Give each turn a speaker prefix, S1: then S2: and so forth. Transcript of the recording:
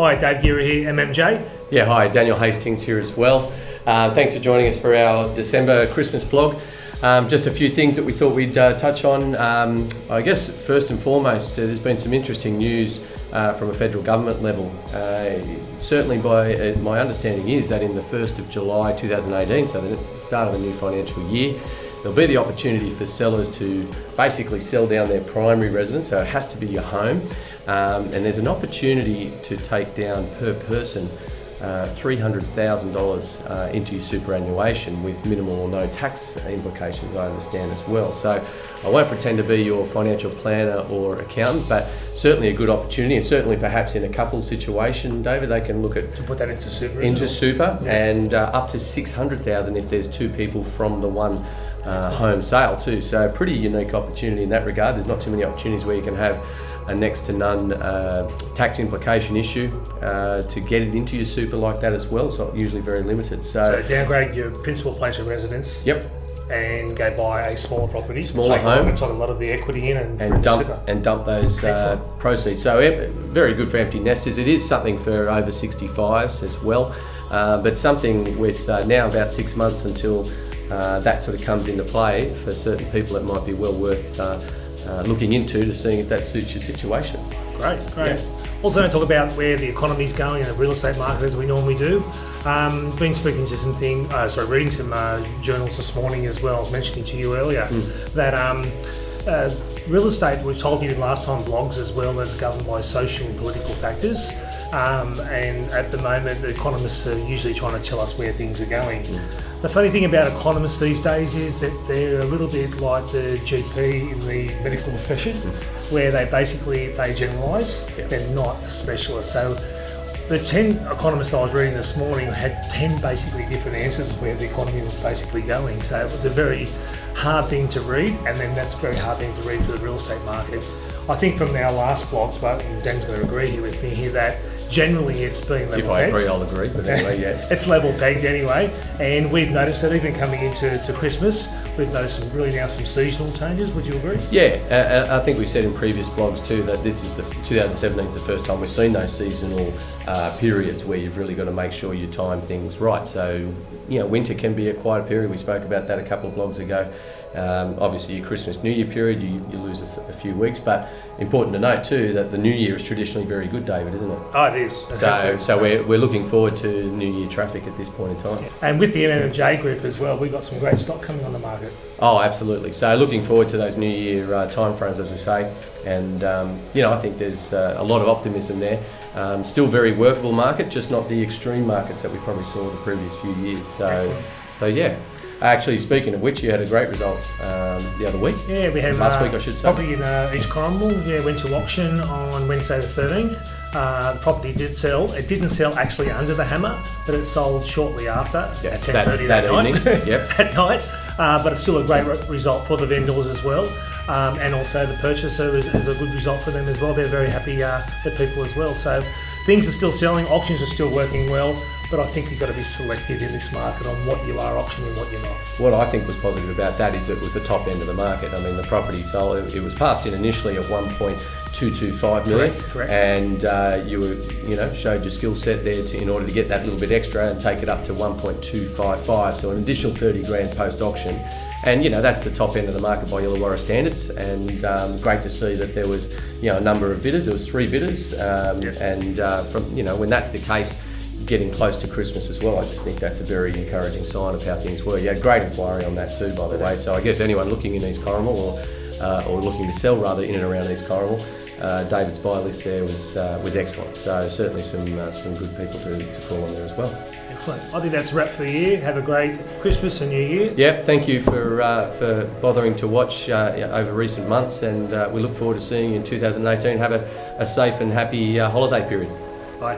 S1: Hi, Dave Geary here, MMJ.
S2: Yeah, hi, Daniel Hastings here as well. Thanks for joining us for our December Christmas blog. Just a few things that we thought we'd touch on. I guess first and foremost, there's been some interesting news from a federal government level. Certainly by my understanding is that in the 1st of July 2018, so the start of the new financial year, there'll be the opportunity for sellers to basically sell down their primary residence, so it has to be your home, and there's an opportunity to take down per person $300,000 into your superannuation with minimal or no tax implications, I understand as well. So I won't pretend to be your financial planner or accountant, but certainly a good opportunity, and certainly perhaps in a couple situation, David, they can look at
S1: To put that into super.
S2: Yeah. And up to $600,000 if there's two people from the one home sale too. So a pretty unique opportunity in that regard. There's not too many opportunities where you can have a next to none tax implication issue to get it into your super like that as well. It's not usually very limited.
S1: So downgrade your principal place of residence.
S2: Yep.
S1: And go buy a smaller property.
S2: Smaller home.
S1: And take a lot of the equity in
S2: and dump those proceeds. So very good for empty nesters. It is something for over 65s as well, but something with now about 6 months until that sort of comes into play. For certain people, it might be well worth looking into to seeing if that suits your situation.
S1: Great.
S2: Yeah.
S1: Also, going to talk about where the economy's going in the real estate market as we normally do. Been speaking to reading some journals this morning as well. I was mentioning to you earlier that real estate, we've told you in last time blogs as well, that's governed by social and political factors. And at the moment, the economists are usually trying to tell us where things are going. The funny thing about economists these days is that they're a little bit like the GP in the medical profession, where they generalise. They're not specialists. So the 10 economists I was reading this morning had 10 basically different answers of where the economy was basically going. So it was a very hard thing to read, and then that's a very hard thing to read for the real estate market. I think from our last blogs, but Dan's going to agree with me here, that generally it's been level pegged.
S2: If I agree, I'll agree, but anyway, yeah.
S1: It's level pegged anyway, and we've noticed that even coming into Christmas, we've noticed some seasonal changes. Would you agree?
S2: Yeah, I think we said in previous blogs too that this is 2017 is the first time we've seen those seasonal periods where you've really got to make sure you time things right. So, winter can be a quiet period. We spoke about that a couple of blogs ago. Obviously your Christmas New Year period, you lose a few weeks, but important to note too that the New Year is traditionally very good, David, isn't it?
S1: Oh, it is.
S2: So we're looking forward to New Year traffic at this point in time.
S1: And with the MMJ group as well, we've got some great stock coming on the market.
S2: Oh, absolutely. So looking forward to those New Year timeframes, as we say, and I think there's a lot of optimism there. Still very workable market, just not the extreme markets that we probably saw the previous few years. So yeah. Actually, speaking of which, you had a great result the other week. Yeah, we had last week, I should say.
S1: Property in East Cornwall. Yeah, went to auction on Wednesday the 13th. The property did sell. It didn't sell actually under the hammer, but it sold shortly after at 10:30 that
S2: evening.
S1: Night.
S2: Yep.
S1: At night. But it's still a great result for the vendors as well, and also the purchaser is a good result for them as well. They're very happy, the people as well. So things are still selling. Auctions are still working well. But I think you've got to be selective in this market on what you are auctioning and what you're not.
S2: What I think was positive about that is it was the top end of the market. I mean, the property sold, it was passed in initially at 1.225 million.
S1: Correct.
S2: And you showed your skill set there in order to get that little bit extra and take it up to 1.255. So an additional 30 grand post auction. And that's the top end of the market by Illawarra standards, and great to see that there was a number of bidders. There was 3 bidders, and from when that's the case, getting close to Christmas as well, I just think that's a very encouraging sign of how things were. You had great inquiry on that too, by the way. So I guess anyone looking in East Cornwall or looking to sell rather in and around East Cornwall, David's buy list there was excellent. So certainly some good people to call on there as well.
S1: Excellent. I think that's a wrap for the year. Have a great Christmas and New Year.
S2: Yeah, thank you for bothering to watch over recent months, and we look forward to seeing you in 2018. Have a safe and happy holiday period.
S1: Bye.